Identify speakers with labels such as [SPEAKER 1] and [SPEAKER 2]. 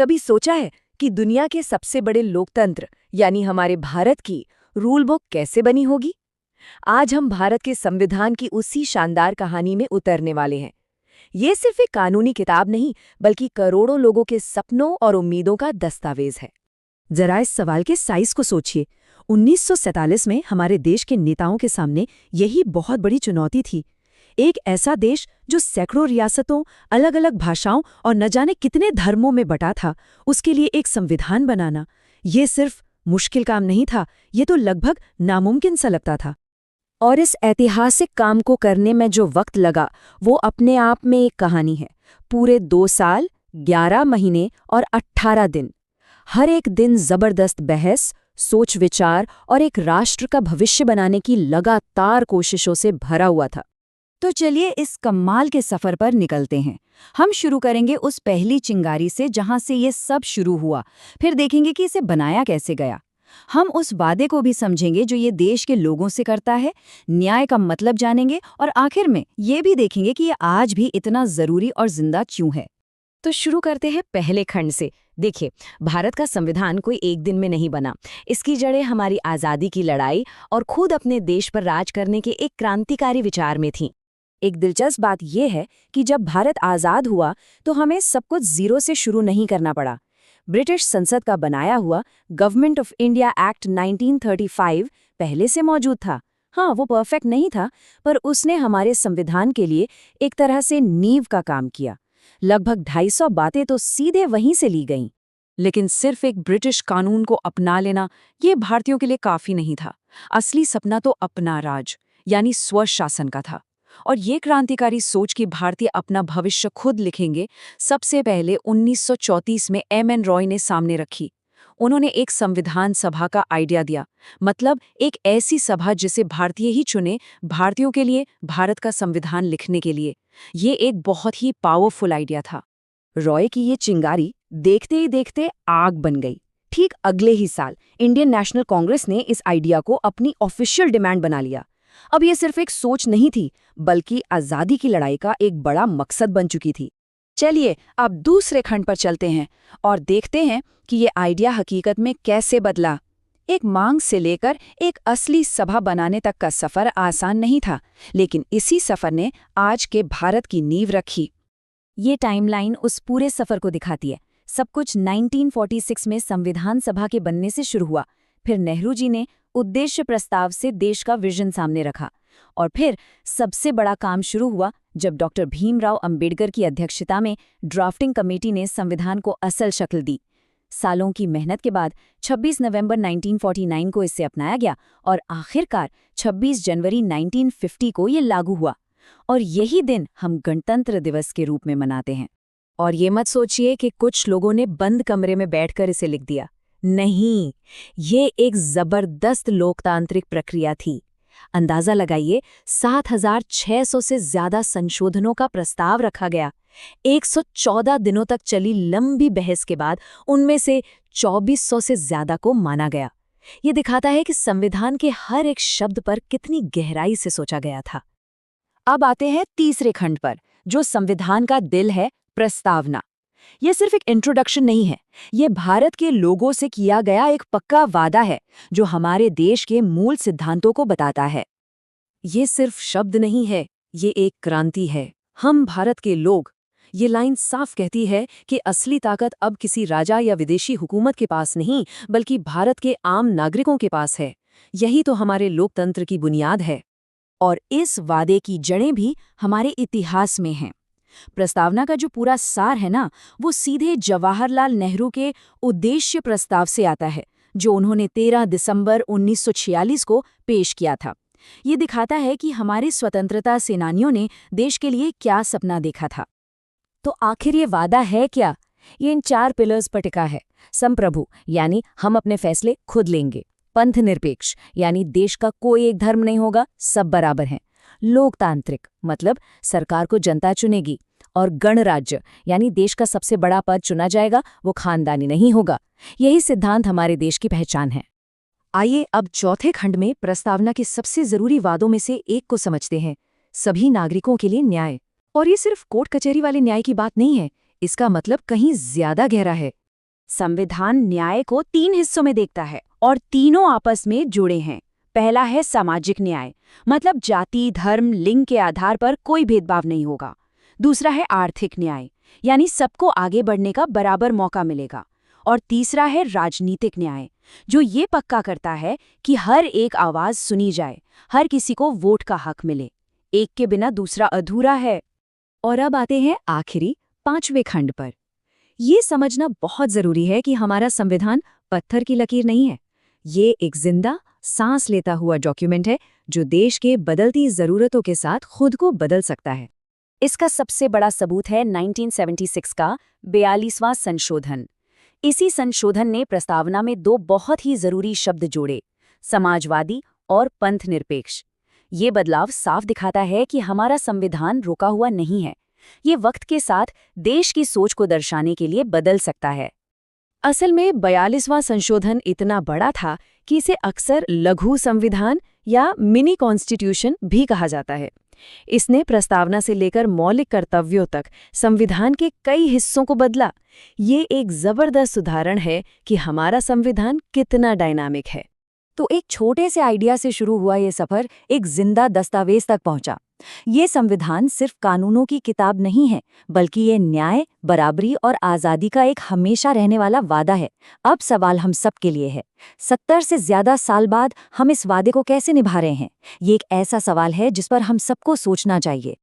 [SPEAKER 1] कभी सोचा है कि दुनिया के सबसे बड़े लोकतंत्र यानी हमारे भारत की रूल बुक कैसे बनी होगी? आज हम भारत के संविधान की उसी शानदार कहानी में उतरने वाले हैं। ये सिर्फ एक कानूनी किताब नहीं, बल्कि करोड़ों लोगों के सपनों और उम्मीदों का दस्तावेज है। जरा इस सवाल के साइज को सोचिए। 1947 में हमारे देश के नेताओं के सामने यही बहुत बड़ी चुनौती थी। एक ऐसा देश जो सैकड़ों रियासतों, अलग अलग भाषाओं और न जाने कितने धर्मों में बटा था, उसके लिए एक संविधान बनाना, ये सिर्फ मुश्किल काम नहीं था, ये तो लगभग नामुमकिन सा लगता था। और इस ऐतिहासिक काम को करने में जो वक्त लगा, वो अपने आप में एक कहानी है। पूरे 2 साल, 11 महीने और 18 दिन। हर एक दिन जबरदस्त बहस, सोच विचार और एक राष्ट्र का भविष्य बनाने की लगातार कोशिशों से भरा हुआ था। तो चलिए इस कमाल के सफर पर निकलते हैं। हम शुरू करेंगे उस पहली चिंगारी से जहां से ये सब शुरू हुआ, फिर देखेंगे कि इसे बनाया कैसे गया। हम उस वादे को भी समझेंगे जो ये देश के लोगों से करता है, न्याय का मतलब जानेंगे और आखिर में ये भी देखेंगे कि ये आज भी इतना जरूरी और जिंदा क्यों है। तो शुरू करते हैं पहले खंड से। देखिए, भारत का संविधान कोई एक दिन में नहीं बना। इसकी जड़ें हमारी आज़ादी की लड़ाई और खुद अपने देश पर राज करने के एक क्रांतिकारी विचार में थीं। एक दिलचस्प बात यह है कि जब भारत आज़ाद हुआ तो हमें सब कुछ जीरो से शुरू नहीं करना पड़ा। ब्रिटिश संसद का बनाया हुआ गवर्नमेंट ऑफ इंडिया एक्ट 1935 पहले से मौजूद था। हाँ, वो परफेक्ट नहीं था, पर उसने हमारे संविधान के लिए एक तरह से नींव का काम किया। लगभग 250 बातें तो सीधे वहीं से ली गईं। लेकिन सिर्फ एक ब्रिटिश कानून को अपना लेना ये भारतीयों के लिए काफी नहीं था। असली सपना तो अपना राज यानी स्वशासन का था। और ये क्रांतिकारी सोच कि भारतीय अपना भविष्य खुद लिखेंगे, सबसे पहले 1934 में एम.एन. रॉय ने सामने रखी। उन्होंने एक संविधान सभा का आइडिया दिया, मतलब एक ऐसी सभा जिसे भारतीय ही चुने, भारतीयों के लिए, भारत का संविधान लिखने के लिए। ये एक बहुत ही पावरफुल आइडिया था। रॉय की ये चिंगारी देखते ही देखते आग बन गई। ठीक अगले ही साल इंडियन नेशनल कांग्रेस ने इस आइडिया को अपनी ऑफिशियल डिमांड बना लिया। अब ये सिर्फ एक सोच नहीं थी, बल्कि आज़ादी की लड़ाई का एक बड़ा मकसद बन चुकी थी। चलिए अब दूसरे खंड पर चलते हैं और देखते हैं कि ये आइडिया हकीकत में कैसे बदला। एक मांग से लेकर एक असली सभा बनाने तक का सफ़र आसान नहीं था, लेकिन इसी सफ़र ने आज के भारत की नींव रखी। ये टाइमलाइन उस पूरे सफ़र को दिखाती है। सब कुछ 1946 में संविधान सभा के बनने से शुरू हुआ। फिर नेहरू जी ने उद्देश्य प्रस्ताव से देश का विजन सामने रखा, और फिर सबसे बड़ा काम शुरू हुआ जब डॉक्टर भीमराव अंबेडकर की अध्यक्षता में ड्राफ्टिंग कमेटी ने संविधान को असल शक्ल दी। सालों की मेहनत के बाद 26 नवंबर 1949 को इसे अपनाया गया और आखिरकार 26 जनवरी 1950 को ये लागू हुआ। और यही दिन हम गणतंत्र दिवस के रूप में मनाते हैं। और ये मत सोचिए कि कुछ लोगों ने बंद कमरे में बैठकर इसे लिख दिया। नहीं, ये एक जबरदस्त लोकतांत्रिक प्रक्रिया थी। अंदाजा लगाइए, 7,600 से ज्यादा संशोधनों का प्रस्ताव रखा गया। 114 दिनों तक चली लंबी बहस के बाद उनमें से 2400 से ज्यादा को माना गया। ये दिखाता है कि संविधान के हर एक शब्द पर कितनी गहराई से सोचा गया था। अब आते हैं तीसरे खंड पर, जो संविधान का दिल है, प्रस्तावना। ये सिर्फ एक इंट्रोडक्शन नहीं है, ये भारत के लोगों से किया गया एक पक्का वादा है जो हमारे देश के मूल सिद्धांतों को बताता है। ये सिर्फ शब्द नहीं है, ये एक क्रांति है। हम भारत के लोग, ये लाइन साफ कहती है कि असली ताकत अब किसी राजा या विदेशी हुकूमत के पास नहीं, बल्कि भारत के आम नागरिकों के पास है। यही तो हमारे लोकतंत्र की बुनियाद है। और इस वादे की जड़ें भी हमारे इतिहास में हैं। प्रस्तावना का जो पूरा सार है ना, वो सीधे जवाहरलाल नेहरू के उद्देश्य प्रस्ताव से आता है, जो उन्होंने 13 दिसंबर 1946 को पेश किया था। ये दिखाता है कि हमारे स्वतंत्रता सेनानियों ने देश के लिए क्या सपना देखा था। तो आखिर ये वादा है क्या? ये इन 4 पिलर्स पर टिका है। संप्रभु यानी हम अपने फैसले खुद लेंगे। पंथ निरपेक्ष यानी देश का कोई एक धर्म नहीं होगा, सब बराबर हैं। लोकतांत्रिक मतलब सरकार को जनता चुनेगी। और गणराज्य यानी देश का सबसे बड़ा पद चुना जाएगा, वो खानदानी नहीं होगा। यही सिद्धांत हमारे देश की पहचान है। आइए अब चौथे खंड में प्रस्तावना के सबसे जरूरी वादों में से एक को समझते हैं, सभी नागरिकों के लिए न्याय। और ये सिर्फ कोर्ट कचहरी वाले न्याय की बात नहीं है, इसका मतलब कहीं ज्यादा गहरा है।
[SPEAKER 2] संविधान न्याय को 3 हिस्सों में देखता है और तीनों आपस में जुड़े हैं। पहला है सामाजिक न्याय, मतलब जाति, धर्म, लिंग के आधार पर कोई भेदभाव नहीं होगा। दूसरा है आर्थिक न्याय, यानी सबको आगे बढ़ने का बराबर मौका मिलेगा। और तीसरा है राजनीतिक न्याय, जो ये पक्का करता है कि हर एक आवाज सुनी जाए, हर किसी को वोट का हक मिले। एक के बिना दूसरा अधूरा है।
[SPEAKER 1] और अब आते हैं आखिरी 5वें खंड पर। ये समझना बहुत जरूरी है कि हमारा संविधान पत्थर की लकीर नहीं है। ये एक जिंदा, सांस लेता हुआ डॉक्यूमेंट है जो देश के बदलती जरूरतों के साथ खुद को बदल सकता है।
[SPEAKER 2] इसका सबसे बड़ा सबूत है 1976 का 42वां संशोधन। इसी संशोधन ने प्रस्तावना में 2 बहुत ही जरूरी शब्द जोड़े, समाजवादी और पंथनिरपेक्ष। ये बदलाव साफ दिखाता है कि हमारा संविधान रुका हुआ नहीं है। ये वक्त के साथ देश की सोच को दर्शाने के लिए बदल सकता है।
[SPEAKER 1] असल में 42वां संशोधन इतना बड़ा था कि इसे अक्सर लघु संविधान या मिनी कॉन्स्टिट्यूशन भी कहा जाता है। इसने प्रस्तावना से लेकर मौलिक कर्तव्यों तक संविधान के कई हिस्सों को बदला। ये एक जबरदस्त उदाहरण है कि हमारा संविधान कितना डायनामिक है। तो एक छोटे से आइडिया से शुरू हुआ ये सफर एक जिंदा दस्तावेज तक पहुंचा। ये संविधान सिर्फ कानूनों की किताब नहीं है, बल्कि ये न्याय, बराबरी और आज़ादी का एक हमेशा रहने वाला वादा है। अब सवाल हम सब के लिए है, 70 से ज्यादा साल बाद हम इस वादे को कैसे निभा रहे हैं? ये एक ऐसा सवाल है जिस पर हम सबको सोचना चाहिए।